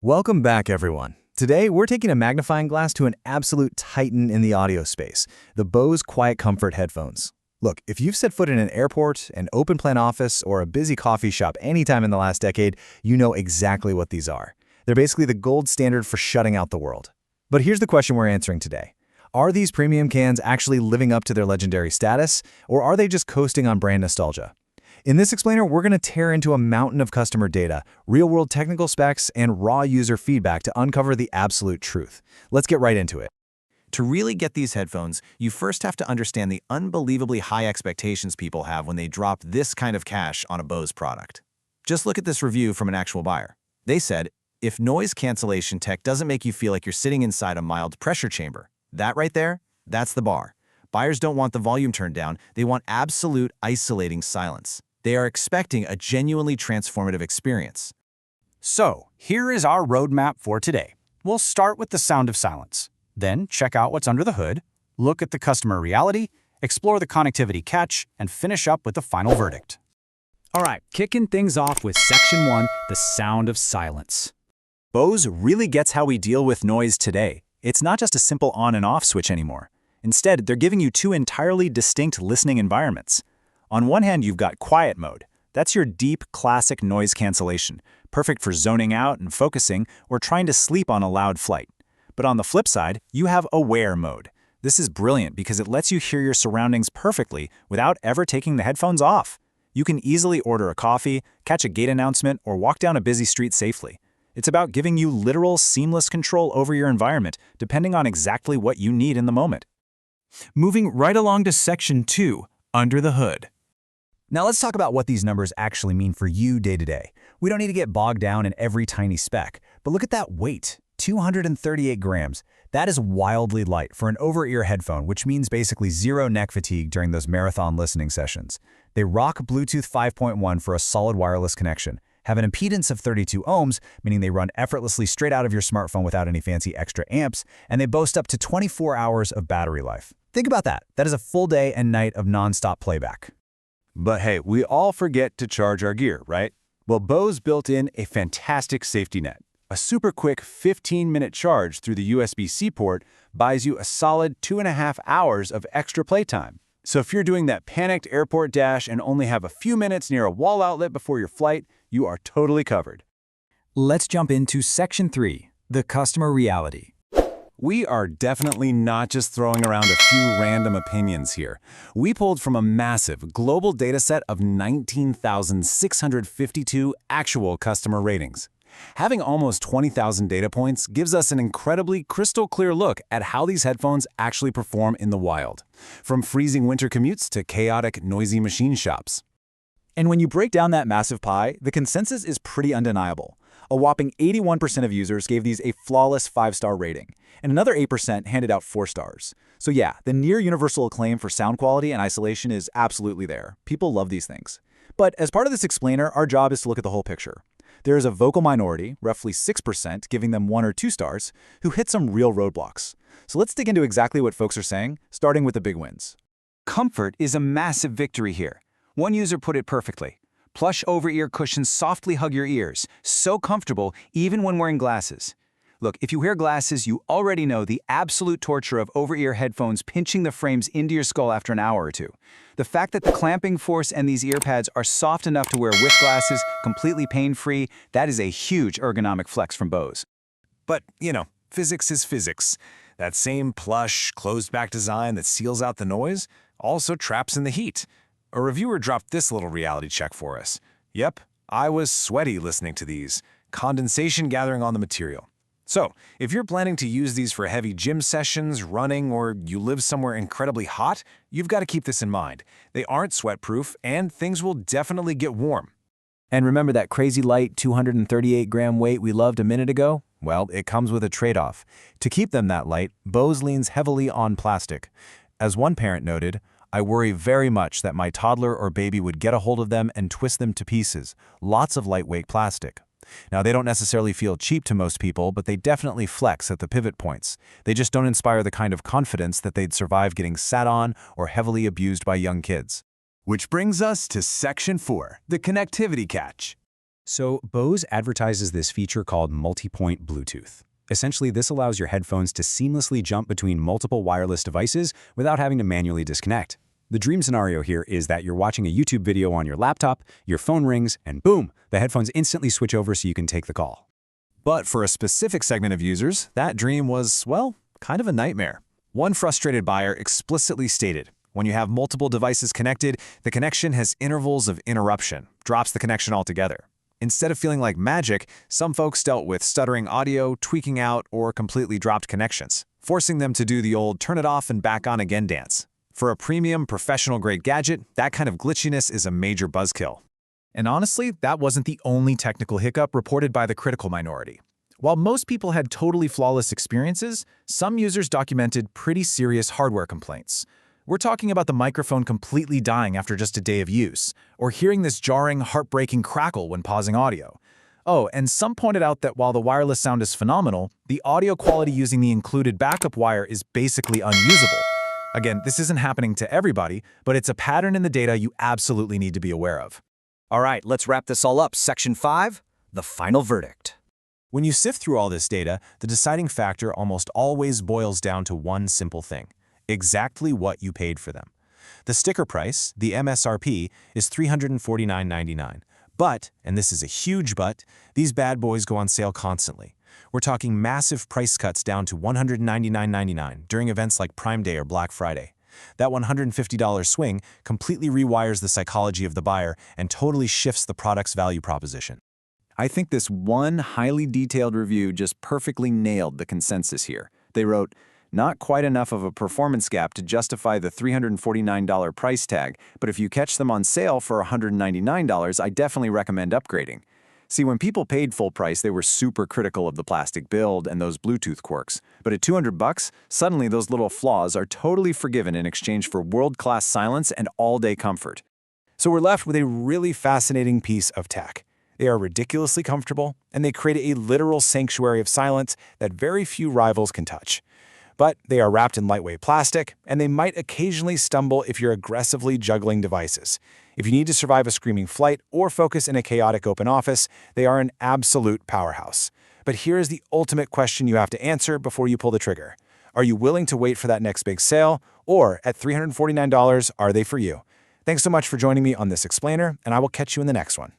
Welcome back, everyone. Today, we're taking a magnifying glass to an absolute titan in the audio space, the Bose QuietComfort Headphones. Look, if you've set foot in an airport, an open-plan office, or a busy coffee shop anytime in the last decade, you know exactly what these are. They're basically the gold standard for shutting out the world. But here's the question we're answering today. Are these premium cans actually living up to their legendary status, or are they just coasting on brand nostalgia? In this explainer, we're going to tear into a mountain of customer data, real-world technical specs, and raw user feedback to uncover the absolute truth. Let's get right into it. To really get these headphones, you first have to understand the unbelievably high expectations people have when they drop this kind of cash on a Bose product. Just look at this review from an actual buyer. They said, if noise cancellation tech doesn't make you feel like you're sitting inside a mild pressure chamber, that right there, that's the bar. Buyers don't want the volume turned down, they want absolute isolating silence. They are expecting a genuinely transformative experience. So, here is our roadmap for today. We'll start with the sound of silence. Then, check out what's under the hood, look at the customer reality, explore the connectivity catch, and finish up with the final verdict. All right, kicking things off with Section 1, the sound of silence. Bose really gets how we deal with noise today. It's not just a simple on and off switch anymore. Instead, they're giving you two entirely distinct listening environments. On one hand, you've got quiet mode. That's your deep, classic noise cancellation, perfect for zoning out and focusing or trying to sleep on a loud flight. But on the flip side, you have aware mode. This is brilliant because it lets you hear your surroundings perfectly without ever taking the headphones off. You can easily order a coffee, catch a gate announcement, or walk down a busy street safely. It's about giving you literal, seamless control over your environment, depending on exactly what you need in the moment. Moving right along to Section 2, under the hood. Now let's talk about what these numbers actually mean for you day to day. We don't need to get bogged down in every tiny spec, but look at that weight, 238 grams. That is wildly light for an over-ear headphone, which means basically zero neck fatigue during those marathon listening sessions. They rock Bluetooth 5.1 for a solid wireless connection, have an impedance of 32 ohms, meaning they run effortlessly straight out of your smartphone without any fancy extra amps, and they boast up to 24 hours of battery life. Think about that. That is a full day and night of non-stop playback. But hey, we all forget to charge our gear, right? Well, Bose built in a fantastic safety net. A super quick 15-minute charge through the USB-C port buys you a solid 2.5 hours of extra playtime. So if you're doing that panicked airport dash and only have a few minutes near a wall outlet before your flight, you are totally covered. Let's jump into Section 3, the customer reality. We are definitely not just throwing around a few random opinions here. We pulled from a massive global dataset of 19,652 actual customer ratings. Having almost 20,000 data points gives us an incredibly crystal clear look at how these headphones actually perform in the wild, from freezing winter commutes to chaotic, noisy machine shops. And when you break down that massive pie, the consensus is pretty undeniable. A whopping 81% of users gave these a flawless 5-star rating, and another 8% handed out 4 stars. So yeah, the near universal acclaim for sound quality and isolation is absolutely there. People love these things. But as part of this explainer, our job is to look at the whole picture. There is a vocal minority, roughly 6%, giving them 1 or 2 stars, who hit some real roadblocks. So let's dig into exactly what folks are saying, starting with the big wins. Comfort is a massive victory here. One user put it perfectly. Plush over-ear cushions softly hug your ears, so comfortable even when wearing glasses. Look, if you wear glasses, you already know the absolute torture of over-ear headphones pinching the frames into your skull after an hour or two. The fact that the clamping force and these ear pads are soft enough to wear with glasses, completely pain-free, that is a huge ergonomic flex from Bose. But, physics is physics. That same plush, closed-back design that seals out the noise also traps in the heat. A reviewer dropped this little reality check for us. Yep, I was sweaty listening to these. Condensation gathering on the material. So, if you're planning to use these for heavy gym sessions, running, or you live somewhere incredibly hot, you've got to keep this in mind. They aren't sweat-proof, and things will definitely get warm. And remember that crazy light 238-gram weight we loved a minute ago? Well, it comes with a trade-off. To keep them that light, Bose leans heavily on plastic. As one parent noted, "I worry very much that my toddler or baby would get a hold of them and twist them to pieces. Lots of lightweight plastic." Now, they don't necessarily feel cheap to most people, but they definitely flex at the pivot points. They just don't inspire the kind of confidence that they'd survive getting sat on or heavily abused by young kids. Which brings us to Section 4, the connectivity catch. So Bose advertises this feature called multi-point Bluetooth. Essentially, this allows your headphones to seamlessly jump between multiple wireless devices without having to manually disconnect. The dream scenario here is that you're watching a YouTube video on your laptop, your phone rings, and boom, the headphones instantly switch over so you can take the call. But for a specific segment of users, that dream was, well, kind of a nightmare. One frustrated buyer explicitly stated, when you have multiple devices connected, the connection has intervals of interruption, drops the connection altogether. Instead of feeling like magic, some folks dealt with stuttering audio, tweaking out, or completely dropped connections, forcing them to do the old turn it off and back on again dance. For a premium, professional-grade gadget, that kind of glitchiness is a major buzzkill. And honestly, that wasn't the only technical hiccup reported by the critical minority. While most people had totally flawless experiences, some users documented pretty serious hardware complaints. We're talking about the microphone completely dying after just a day of use, or hearing this jarring, heartbreaking crackle when pausing audio. Oh, and some pointed out that while the wireless sound is phenomenal, the audio quality using the included backup wire is basically unusable. Again, this isn't happening to everybody, but it's a pattern in the data you absolutely need to be aware of. All right, let's wrap this all up. Section 5, the final verdict. When you sift through all this data, the deciding factor almost always boils down to one simple thing: exactly what you paid for them. The sticker price, the MSRP, is $349.99. But, and this is a huge but, these bad boys go on sale constantly. We're talking massive price cuts down to $199.99 during events like Prime Day or Black Friday. That $150 swing completely rewires the psychology of the buyer and totally shifts the product's value proposition. I think this one highly detailed review just perfectly nailed the consensus here. They wrote, "Not quite enough of a performance gap to justify the $349 price tag, but if you catch them on sale for $199, I definitely recommend upgrading." See, when people paid full price, they were super critical of the plastic build and those Bluetooth quirks. But at $200, suddenly those little flaws are totally forgiven in exchange for world-class silence and all-day comfort. So we're left with a really fascinating piece of tech. They are ridiculously comfortable, and they create a literal sanctuary of silence that very few rivals can touch. But they are wrapped in lightweight plastic, and they might occasionally stumble if you're aggressively juggling devices. If you need to survive a screaming flight or focus in a chaotic open office, they are an absolute powerhouse. But here is the ultimate question you have to answer before you pull the trigger. Are you willing to wait for that next big sale? Or at $349, are they for you? Thanks so much for joining me on this explainer, and I will catch you in the next one.